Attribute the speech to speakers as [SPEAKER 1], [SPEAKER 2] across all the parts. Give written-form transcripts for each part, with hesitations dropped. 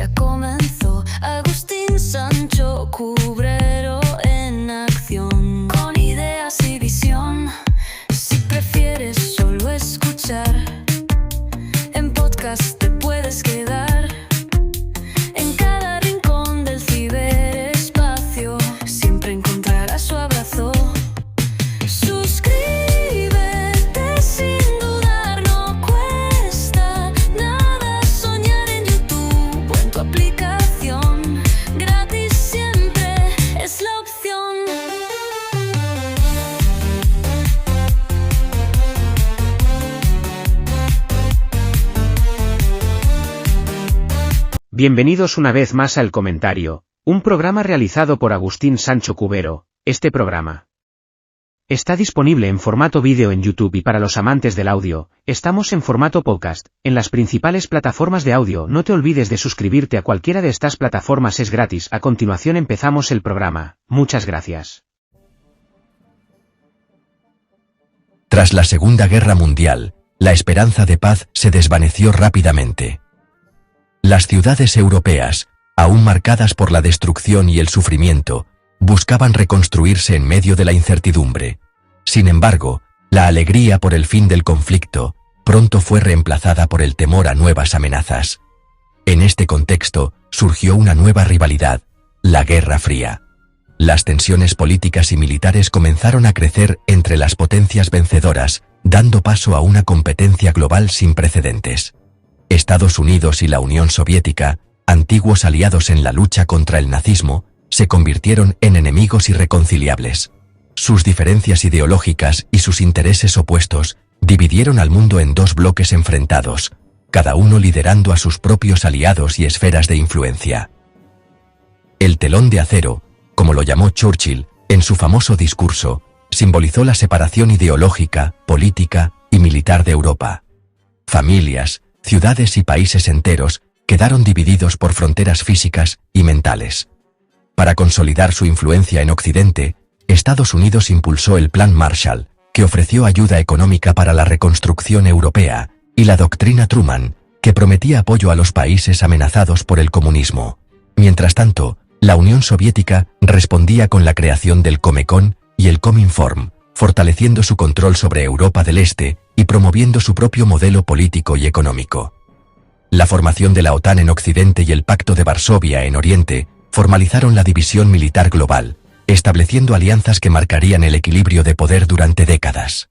[SPEAKER 1] Ya comenzó Agustín Sancho Cubrero en acción, con ideas y visión. Si prefieres solo escuchar, en podcast te puedes quedar. En cada rincón del ciberespacio siempre encontrarás su abrazo. Suscríbete sin dudar, no cuesta nada. Soñar en YouTube o en tu aplicación, gratis siempre es la opción.
[SPEAKER 2] Bienvenidos una vez más a El Comentario, un programa realizado por Agustín Sancho Cubero. Este programa está disponible en formato vídeo en YouTube y para los amantes del audio, estamos en formato podcast, en las principales plataformas de audio. No te olvides de suscribirte a cualquiera de estas plataformas, es gratis. A continuación empezamos el programa. Muchas gracias.
[SPEAKER 3] Tras la Segunda Guerra Mundial, la esperanza de paz se desvaneció rápidamente. Las ciudades europeas, aún marcadas por la destrucción y el sufrimiento, buscaban reconstruirse en medio de la incertidumbre. Sin embargo, la alegría por el fin del conflicto pronto fue reemplazada por el temor a nuevas amenazas. En este contexto, surgió una nueva rivalidad, la Guerra Fría. Las tensiones políticas y militares comenzaron a crecer entre las potencias vencedoras, dando paso a una competencia global sin precedentes. Estados Unidos y la Unión Soviética, antiguos aliados en la lucha contra el nazismo, se convirtieron en enemigos irreconciliables. Sus diferencias ideológicas y sus intereses opuestos dividieron al mundo en dos bloques enfrentados, cada uno liderando a sus propios aliados y esferas de influencia. El telón de acero, como lo llamó Churchill en su famoso discurso, simbolizó la separación ideológica, política y militar de Europa. Familias, ciudades y países enteros quedaron divididos por fronteras físicas y mentales. Para consolidar su influencia en Occidente, Estados Unidos impulsó el Plan Marshall, que ofreció ayuda económica para la reconstrucción europea, y la doctrina Truman, que prometía apoyo a los países amenazados por el comunismo. Mientras tanto, la Unión Soviética respondía con la creación del Comecon y el Cominform, fortaleciendo su control sobre Europa del Este y promoviendo su propio modelo político y económico. La formación de la OTAN en Occidente y el Pacto de Varsovia en Oriente formalizaron la división militar global, estableciendo alianzas que marcarían el equilibrio de poder durante décadas.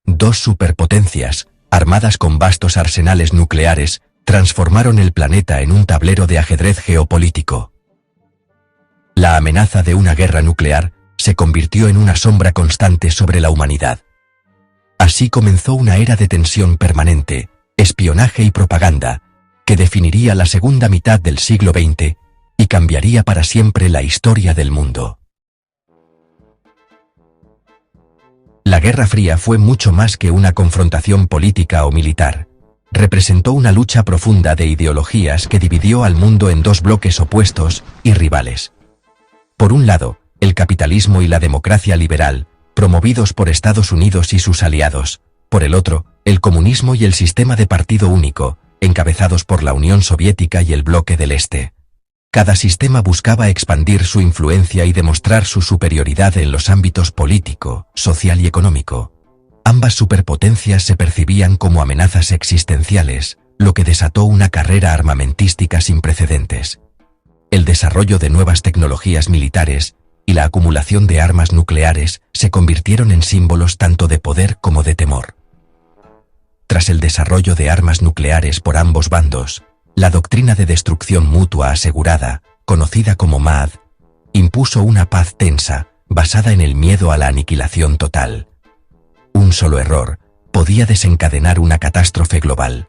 [SPEAKER 3] Dos superpotencias, armadas con vastos arsenales nucleares, transformaron el planeta en un tablero de ajedrez geopolítico. La amenaza de una guerra nuclear se convirtió en una sombra constante sobre la humanidad. Así comenzó una era de tensión permanente, espionaje y propaganda, que definiría la segunda mitad del siglo XX y cambiaría para siempre la historia del mundo. La Guerra Fría fue mucho más que una confrontación política o militar. Representó una lucha profunda de ideologías que dividió al mundo en dos bloques opuestos y rivales. Por un lado, el capitalismo y la democracia liberal, promovidos por Estados Unidos y sus aliados. Por el otro, el comunismo y el sistema de partido único, encabezados por la Unión Soviética y el Bloque del Este. Cada sistema buscaba expandir su influencia y demostrar su superioridad en los ámbitos político, social y económico. Ambas superpotencias se percibían como amenazas existenciales, lo que desató una carrera armamentística sin precedentes. El desarrollo de nuevas tecnologías militares y la acumulación de armas nucleares se convirtieron en símbolos tanto de poder como de temor. Tras el desarrollo de armas nucleares por ambos bandos, la doctrina de destrucción mutua asegurada, conocida como MAD, impuso una paz tensa, basada en el miedo a la aniquilación total. Un solo error podía desencadenar una catástrofe global.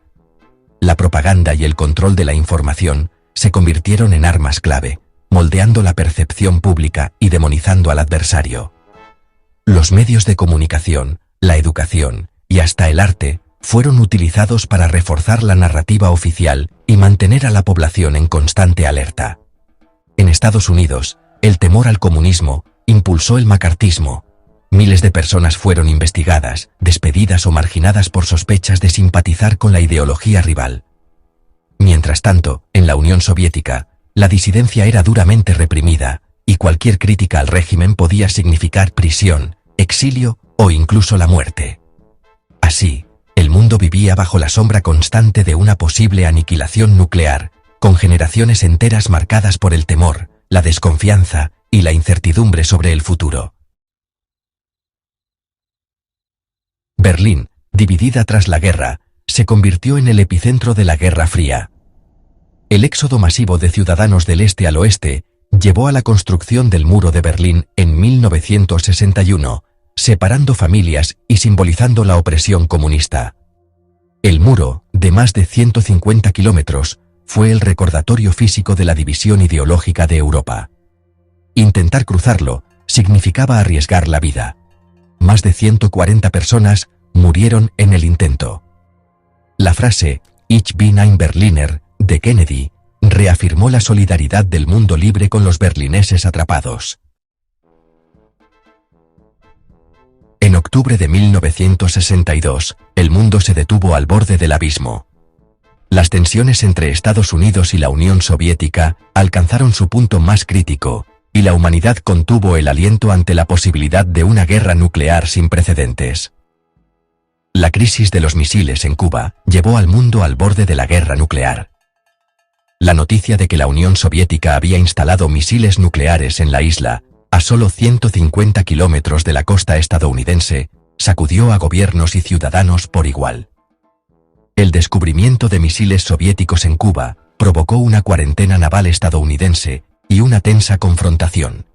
[SPEAKER 3] La propaganda y el control de la información se convirtieron en armas clave, moldeando la percepción pública y demonizando al adversario. Los medios de comunicación, la educación y hasta el arte fueron utilizados para reforzar la narrativa oficial y mantener a la población en constante alerta. En Estados Unidos, el temor al comunismo impulsó el macartismo. Miles de personas fueron investigadas, despedidas o marginadas por sospechas de simpatizar con la ideología rival. Mientras tanto, en la Unión Soviética, la disidencia era duramente reprimida, y cualquier crítica al régimen podía significar prisión, exilio o incluso la muerte. Así, el mundo vivía bajo la sombra constante de una posible aniquilación nuclear, con generaciones enteras marcadas por el temor, la desconfianza y la incertidumbre sobre el futuro. Berlín, dividida tras la guerra, se convirtió en el epicentro de la Guerra Fría. El éxodo masivo de ciudadanos del este al oeste llevó a la construcción del Muro de Berlín en 1961, separando familias y simbolizando la opresión comunista. El muro, de más de 150 kilómetros, fue el recordatorio físico de la división ideológica de Europa. Intentar cruzarlo significaba arriesgar la vida. Más de 140 personas murieron en el intento. La frase "Ich bin ein Berliner" de Kennedy reafirmó la solidaridad del mundo libre con los berlineses atrapados. En octubre de 1962, el mundo se detuvo al borde del abismo. Las tensiones entre Estados Unidos y la Unión Soviética alcanzaron su punto más crítico, y la humanidad contuvo el aliento ante la posibilidad de una guerra nuclear sin precedentes. La crisis de los misiles en Cuba llevó al mundo al borde de la guerra nuclear. La noticia de que la Unión Soviética había instalado misiles nucleares en la isla, a solo 150 kilómetros de la costa estadounidense, sacudió a gobiernos y ciudadanos por igual. El descubrimiento de misiles soviéticos en Cuba provocó una cuarentena naval estadounidense y una tensa confrontación.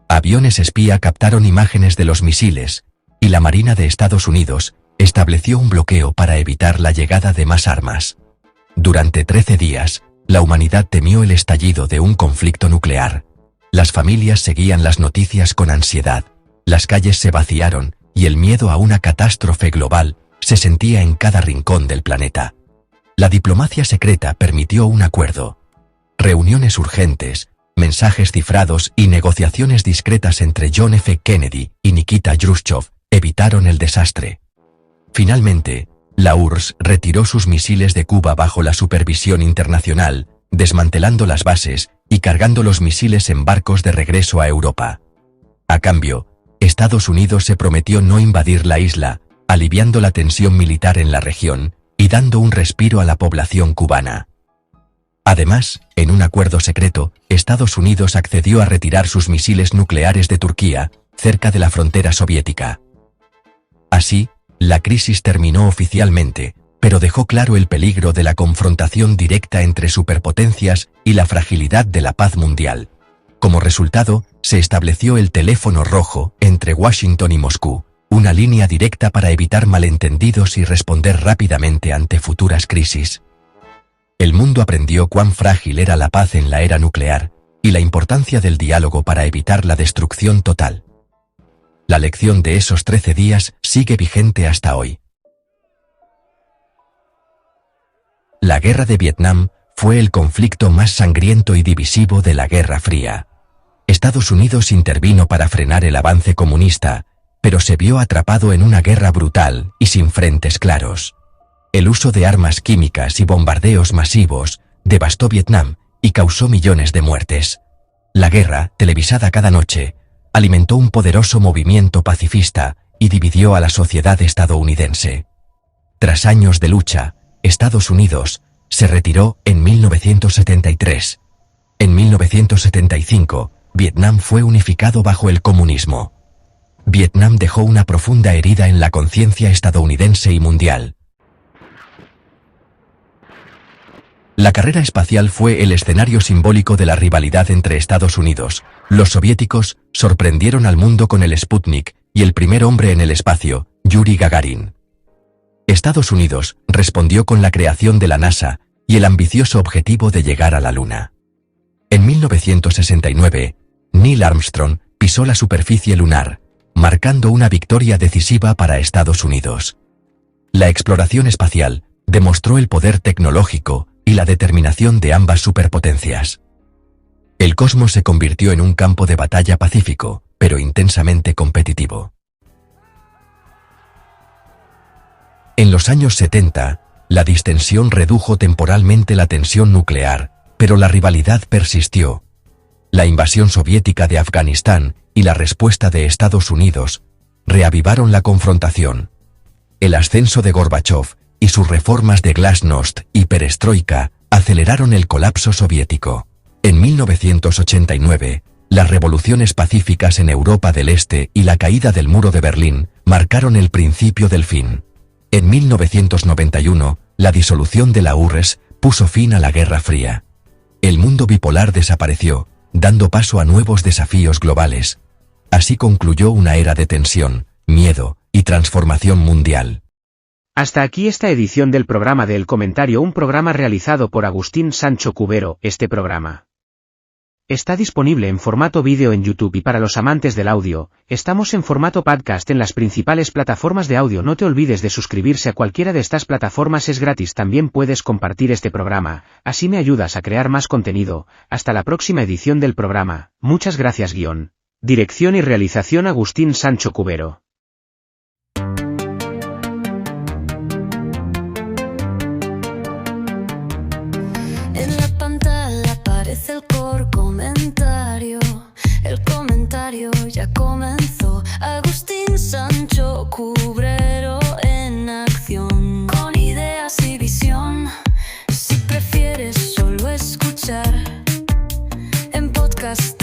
[SPEAKER 3] Aviones espía captaron imágenes de los misiles, y la Marina de Estados Unidos estableció un bloqueo para evitar la llegada de más armas. Durante 13 días, la humanidad temió el estallido de un conflicto nuclear. Las familias seguían las noticias con ansiedad, las calles se vaciaron y el miedo a una catástrofe global se sentía en cada rincón del planeta. La diplomacia secreta permitió un acuerdo. Reuniones urgentes, mensajes cifrados y negociaciones discretas entre John F. Kennedy y Nikita Khrushchev evitaron el desastre. Finalmente, la URSS retiró sus misiles de Cuba bajo la supervisión internacional, desmantelando las bases y cargando los misiles en barcos de regreso a Europa. A cambio, Estados Unidos se prometió no invadir la isla, aliviando la tensión militar en la región y dando un respiro a la población cubana. Además, en un acuerdo secreto, Estados Unidos accedió a retirar sus misiles nucleares de Turquía, cerca de la frontera soviética. Así, la crisis terminó oficialmente, pero dejó claro el peligro de la confrontación directa entre superpotencias y la fragilidad de la paz mundial. Como resultado, se estableció el teléfono rojo entre Washington y Moscú, una línea directa para evitar malentendidos y responder rápidamente ante futuras crisis. El mundo aprendió cuán frágil era la paz en la era nuclear, y la importancia del diálogo para evitar la destrucción total. La lección de esos 13 días sigue vigente hasta hoy. La Guerra de Vietnam fue el conflicto más sangriento y divisivo de la Guerra Fría. Estados Unidos intervino para frenar el avance comunista, pero se vio atrapado en una guerra brutal y sin frentes claros. El uso de armas químicas y bombardeos masivos devastó Vietnam y causó millones de muertes. La guerra, televisada cada noche, alimentó un poderoso movimiento pacifista y dividió a la sociedad estadounidense. Tras años de lucha, Estados Unidos se retiró en 1973. En 1975, Vietnam fue unificado bajo el comunismo. Vietnam dejó una profunda herida en la conciencia estadounidense y mundial. La carrera espacial fue el escenario simbólico de la rivalidad entre Estados Unidos. Los soviéticos sorprendieron al mundo con el Sputnik y el primer hombre en el espacio, Yuri Gagarin. Estados Unidos respondió con la creación de la NASA y el ambicioso objetivo de llegar a la Luna. En 1969, Neil Armstrong pisó la superficie lunar, marcando una victoria decisiva para Estados Unidos. La exploración espacial demostró el poder tecnológico y la determinación de ambas superpotencias. El cosmos se convirtió en un campo de batalla pacífico, pero intensamente competitivo. En los años 70, La distensión redujo temporalmente la tensión nuclear, pero la rivalidad persistió. La invasión soviética de Afganistán y la respuesta de Estados Unidos reavivaron la confrontación. El ascenso de Gorbachov y sus reformas de Glasnost y Perestroika aceleraron el colapso soviético. En 1989, las revoluciones pacíficas en Europa del Este y la caída del muro de Berlín marcaron el principio del fin. En 1991, la disolución de la URSS puso fin a la Guerra Fría. El mundo bipolar desapareció, dando paso a nuevos desafíos globales. Así concluyó una era de tensión, miedo y transformación mundial.
[SPEAKER 2] Hasta aquí esta edición del programa de El Comentario, un programa realizado por Agustín Sancho Cubero. Este programa está disponible en formato vídeo en YouTube y para los amantes del audio, estamos en formato podcast en las principales plataformas de audio. No te olvides de suscribirse a cualquiera de estas plataformas, es gratis. También puedes compartir este programa, así me ayudas a crear más contenido. Hasta la próxima edición del programa. Muchas gracias. Dirección y realización Agustín Sancho Cubero.
[SPEAKER 1] En la pantalla aparece el comentario. El comentario ya comenzó. Agustín Sancho Cubero en acción, con ideas y visión. Si prefieres solo escuchar en podcast